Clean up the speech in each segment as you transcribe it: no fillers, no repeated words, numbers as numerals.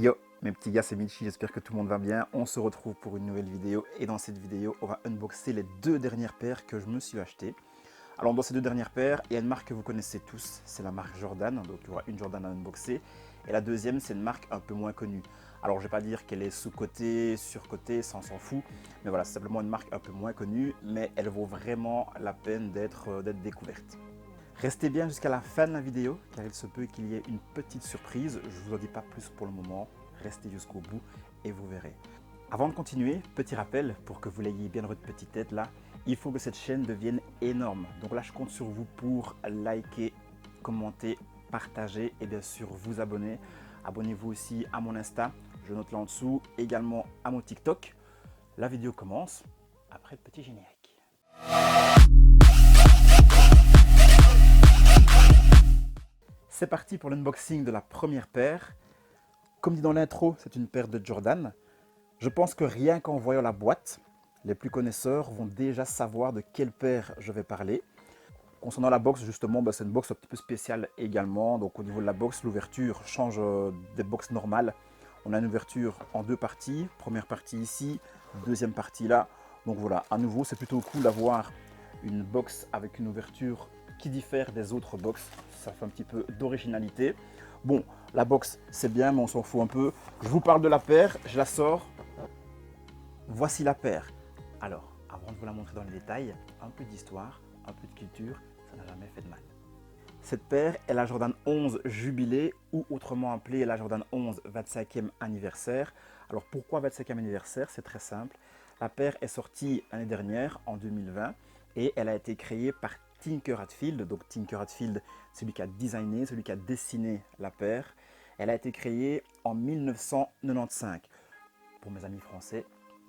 Yo, mes petits gars, c'est Michi, j'espère que tout le monde va bien. On se retrouve pour une nouvelle vidéo et dans cette vidéo, on va unboxer les deux dernières paires que je me suis achetées. Alors dans ces deux dernières paires, il y a une marque que vous connaissez tous, c'est la marque Jordan, donc il y aura une Jordan à unboxer. Et la deuxième, c'est une marque un peu moins connue. Alors je ne vais pas dire qu'elle est sous-cotée, surcotée, ça on s'en fout. Mais voilà, c'est simplement une marque un peu moins connue, mais elle vaut vraiment la peine d'être découverte. Restez bien jusqu'à la fin de la vidéo, car il se peut qu'il y ait une petite surprise. Je ne vous en dis pas plus pour le moment. Restez jusqu'au bout et vous verrez. Avant de continuer, petit rappel, pour que vous l'ayez bien dans votre petite tête là, il faut que cette chaîne devienne énorme. Donc là, je compte sur vous pour liker, commenter, partager et bien sûr vous abonner. Abonnez-vous aussi à mon Insta, je note là en dessous, également à mon TikTok. La vidéo commence après le petit générique. C'est parti pour l'unboxing de la première paire. Comme dit dans l'intro, c'est une paire de Jordan. Je pense que rien qu'en voyant la boîte, les plus connaisseurs vont déjà savoir de quelle paire je vais parler. Concernant la box, justement, c'est une box un petit peu spéciale également. Donc au niveau de la box, l'ouverture change des box normales. On a une ouverture en deux parties. Première partie ici, deuxième partie là. Donc voilà, à nouveau, c'est plutôt cool d'avoir une box avec une ouverture qui diffère des autres box. Ça fait un petit peu d'originalité. Bon, la box, c'est bien, mais on s'en fout un peu. Je vous parle de la paire, je la sors. Voici la paire. Alors, avant de vous la montrer dans les détails, un peu d'histoire, un peu de culture, ça n'a jamais fait de mal. Cette paire est la Jordan 11 Jubilé, ou autrement appelée la Jordan 11 25e anniversaire. Alors pourquoi 25e anniversaire? C'est très simple. La paire est sortie l'année dernière, en 2020, et elle a été créée par Tinker Hatfield. Donc Tinker Hatfield, c'est lui qui a designé, celui qui a dessiné la paire. Elle a été créée en 1995. Pour mes amis français,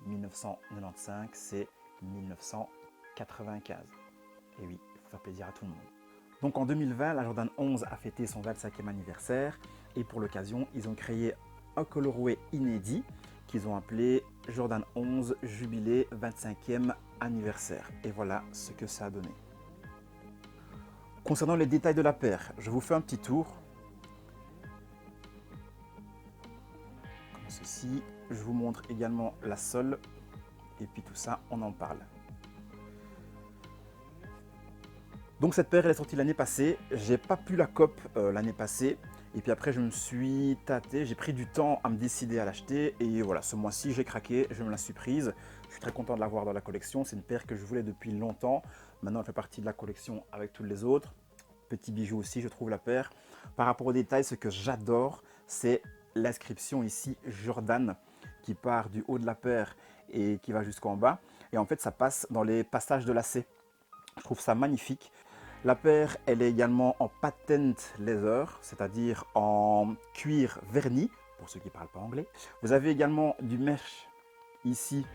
1995, c'est 1995. Et oui, il faut faire plaisir à tout le monde. Donc en 2020, la Jordan 11 a fêté son 25e anniversaire et pour l'occasion, ils ont créé un colorway inédit qu'ils ont appelé Jordan 11 Jubilé 25e anniversaire. Et voilà ce que ça a donné. Concernant les détails de la paire, je vous fais un petit tour. Comme ceci, je vous montre également la sole et puis tout ça, on en parle. Donc cette paire elle est sortie l'année passée, j'ai pas pu la cope l'année passée et puis après je me suis tâté, j'ai pris du temps à me décider à l'acheter et voilà, ce mois-ci j'ai craqué, je me la suis prise. Je suis très content de l'avoir dans la collection, c'est une paire que je voulais depuis longtemps, maintenant elle fait partie de la collection avec tous les autres. Petit bijou aussi, je trouve la paire. Par rapport aux détails, ce que j'adore, c'est l'inscription ici Jordan qui part du haut de la paire et qui va jusqu'en bas et en fait ça passe dans les passages de lacets. Je trouve ça magnifique. La paire, elle est également en patent leather, c'est-à-dire en cuir verni, pour ceux qui ne parlent pas anglais. Vous avez également du mesh ici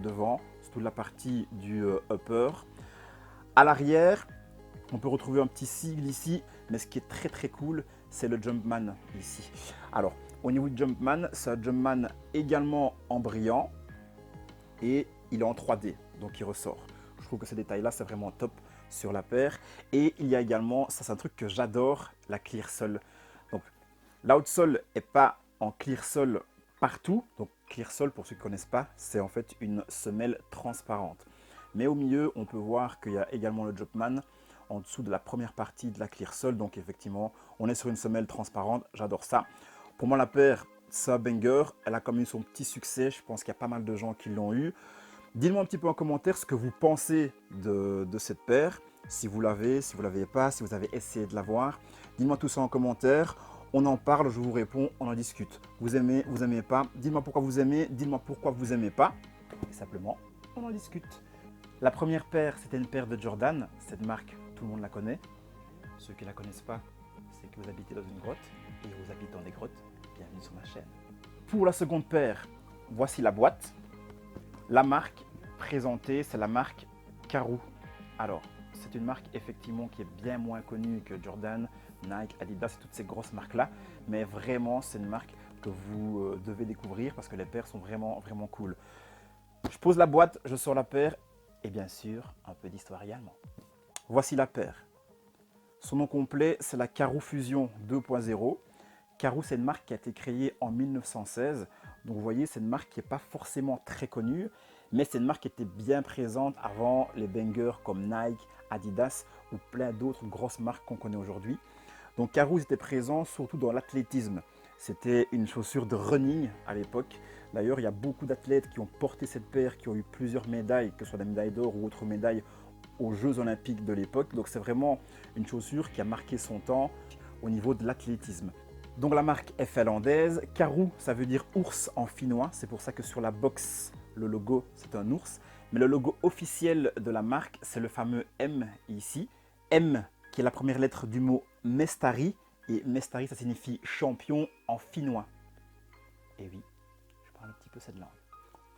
devant, c'est toute la partie du upper. À l'arrière, on peut retrouver un petit sigle ici, mais ce qui est très très cool, c'est le Jumpman ici. Alors, au niveau du Jumpman, c'est un Jumpman également en brillant et il est en 3D, donc il ressort. Je trouve que ces détails-là, c'est vraiment top sur la paire. Et il y a également, ça c'est un truc que j'adore, la clear sole. Donc l'outsole n'est pas en clear sole partout. Donc clear sole, pour ceux qui ne connaissent pas, c'est en fait une semelle transparente. Mais au milieu, on peut voir qu'il y a également le Jumpman en dessous de la première partie de la clear sole. Donc effectivement, on est sur une semelle transparente. J'adore ça. Pour moi, la paire, c'est un banger. Elle a quand même eu son petit succès. Je pense qu'il y a pas mal de gens qui l'ont eu. Dites-moi un petit peu en commentaire ce que vous pensez de cette paire, si vous l'avez, si vous ne l'avez pas, si vous avez essayé de l'avoir. Dites-moi tout ça en commentaire, on en parle, je vous réponds, on en discute. Vous aimez, vous n'aimez pas, dites-moi pourquoi vous aimez, dites-moi pourquoi vous n'aimez pas. Et simplement, on en discute. La première paire, c'était une paire de Jordan. Cette marque, tout le monde la connaît. Ceux qui ne la connaissent pas, c'est que vous habitez dans une grotte et vous habitez dans des grottes. Bienvenue sur ma chaîne. Pour la seconde paire, voici la boîte. La marque présentée, c'est la marque Karoo. Alors, c'est une marque effectivement qui est bien moins connue que Jordan, Nike, Adidas et toutes ces grosses marques-là. Mais vraiment, c'est une marque que vous devez découvrir parce que les paires sont vraiment, vraiment cool. Je pose la boîte, je sors la paire et bien sûr, un peu d'histoire également. Voici la paire. Son nom complet, c'est la Karoo Fusion 2.0 Karoo, c'est une marque qui a été créée en 1916. Donc vous voyez, c'est une marque qui n'est pas forcément très connue, mais c'est une marque qui était bien présente avant les bangers comme Nike, Adidas ou plein d'autres grosses marques qu'on connaît aujourd'hui. Donc Karoo était présent surtout dans l'athlétisme. C'était une chaussure de running à l'époque. D'ailleurs, il y a beaucoup d'athlètes qui ont porté cette paire, qui ont eu plusieurs médailles, que ce soit des médailles d'or ou autres médailles aux Jeux Olympiques de l'époque. Donc c'est vraiment une chaussure qui a marqué son temps au niveau de l'athlétisme. Donc la marque est finlandaise. Karoo, ça veut dire ours en finnois. C'est pour ça que sur la box, le logo, c'est un ours. Mais le logo officiel de la marque, c'est le fameux M ici. M, qui est la première lettre du mot Mestari. Et Mestari, ça signifie champion en finnois. Et oui, je parle un petit peu cette langue.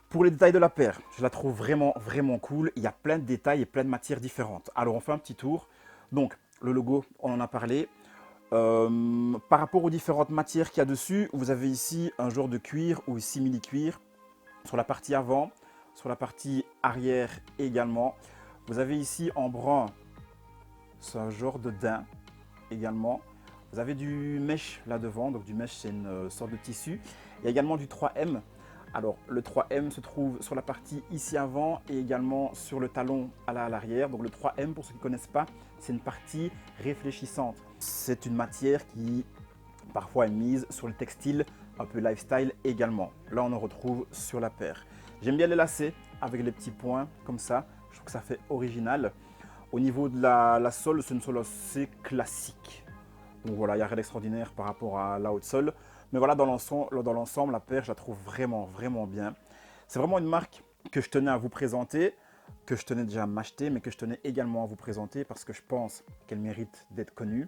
Pour les détails de la paire, je la trouve vraiment, vraiment cool. Il y a plein de détails et plein de matières différentes. Alors, on fait un petit tour. Donc, le logo, on en a parlé. Par rapport aux différentes matières qu'il y a dessus, vous avez ici un genre de cuir ou simili-cuir sur la partie avant, sur la partie arrière également. Vous avez ici en brun, c'est un genre de daim également. Vous avez du mesh là devant, donc du mesh c'est une sorte de tissu. Il y a également du 3M. Alors le 3M se trouve sur la partie ici avant et également sur le talon à l'arrière. Donc le 3M, pour ceux qui ne connaissent pas, c'est une partie réfléchissante. C'est une matière qui parfois est mise sur le textile, un peu lifestyle également. Là on en retrouve sur la paire. J'aime bien les lacets avec les petits points comme ça. Je trouve que ça fait original. Au niveau de la sole, c'est une sole assez classique. Donc voilà, il n'y a rien d'extraordinaire par rapport à la haute sole. Mais voilà, dans l'ensemble, la paire, je la trouve vraiment, vraiment bien. C'est vraiment une marque que je tenais à vous présenter, que je tenais déjà à m'acheter, mais que je tenais également à vous présenter parce que je pense qu'elle mérite d'être connue.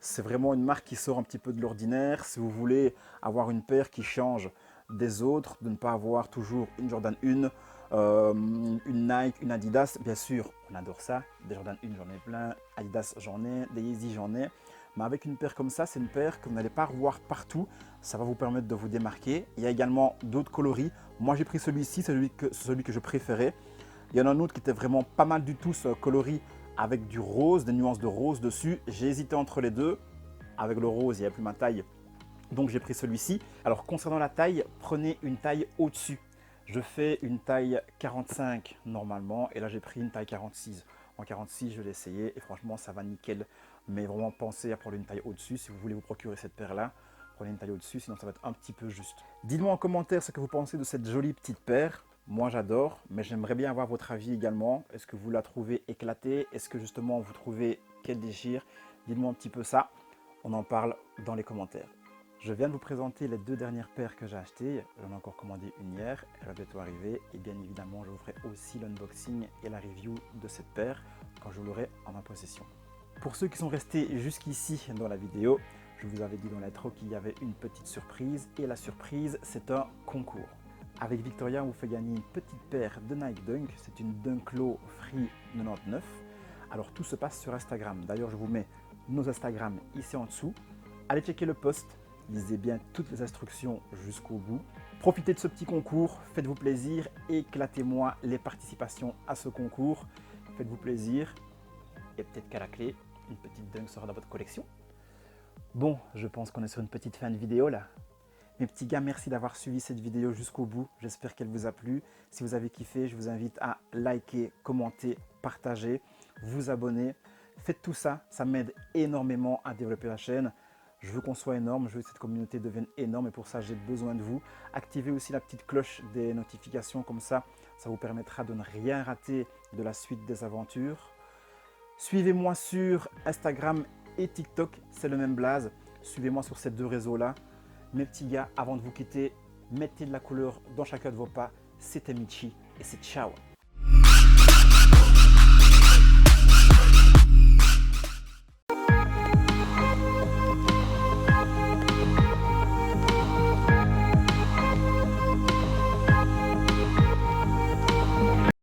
C'est vraiment une marque qui sort un petit peu de l'ordinaire. Si vous voulez avoir une paire qui change des autres, de ne pas avoir toujours une Jordan 1, une Nike, une Adidas, bien sûr, on adore ça. Des Jordan 1, j'en ai plein. Adidas, j'en ai. Des Yeezy, j'en ai. Mais avec une paire comme ça, c'est une paire que vous n'allez pas revoir partout. Ça va vous permettre de vous démarquer. Il y a également d'autres coloris. Moi, j'ai pris celui-ci, celui que je préférais. Il y en a un autre qui était vraiment pas mal du tout, ce coloris avec du rose, des nuances de rose dessus. J'ai hésité entre les deux. Avec le rose, il n'y avait plus ma taille. Donc, j'ai pris celui-ci. Alors, concernant la taille, prenez une taille au-dessus. Je fais une taille 45 normalement. Et là, j'ai pris une taille 46. En 46, je l'ai essayé et franchement, ça va nickel. Mais vraiment, pensez à prendre une taille au-dessus. Si vous voulez vous procurer cette paire-là, prenez une taille au-dessus, sinon ça va être un petit peu juste. Dites-moi en commentaire ce que vous pensez de cette jolie petite paire. Moi, j'adore, mais j'aimerais bien avoir votre avis également. Est-ce que vous la trouvez éclatée? Est-ce que justement, vous trouvez qu'elle déchire? Dites-moi un petit peu ça. On en parle dans les commentaires. Je viens de vous présenter les deux dernières paires que j'ai achetées. J'en ai encore commandé une hier, elle va bientôt arriver. Et bien évidemment, je vous ferai aussi l'unboxing et la review de cette paire quand je l'aurai en ma possession. Pour ceux qui sont restés jusqu'ici dans la vidéo, je vous avais dit dans l'intro qu'il y avait une petite surprise. Et la surprise, c'est un concours. Avec Victoria, on vous fait gagner une petite paire de Nike Dunk. C'est une Dunk Low Free 99. Alors tout se passe sur Instagram. D'ailleurs, je vous mets nos Instagram ici en dessous. Allez checker le post. Lisez bien toutes les instructions jusqu'au bout. Profitez de ce petit concours, faites-vous plaisir, éclatez-moi les participations à ce concours. Faites-vous plaisir et peut-être qu'à la clé, une petite dunk sera dans votre collection. Bon, je pense qu'on est sur une petite fin de vidéo là. Mes petits gars, merci d'avoir suivi cette vidéo jusqu'au bout. J'espère qu'elle vous a plu. Si vous avez kiffé, je vous invite à liker, commenter, partager, vous abonner. Faites tout ça, ça m'aide énormément à développer la chaîne. Je veux qu'on soit énorme, je veux que cette communauté devienne énorme et pour ça, j'ai besoin de vous. Activez aussi la petite cloche des notifications, comme ça vous permettra de ne rien rater de la suite des aventures. Suivez-moi sur Instagram et TikTok, c'est le même blaze. Suivez-moi sur ces deux réseaux-là. Mes petits gars, avant de vous quitter, mettez de la couleur dans chacun de vos pas. C'était Michi et c'est ciao.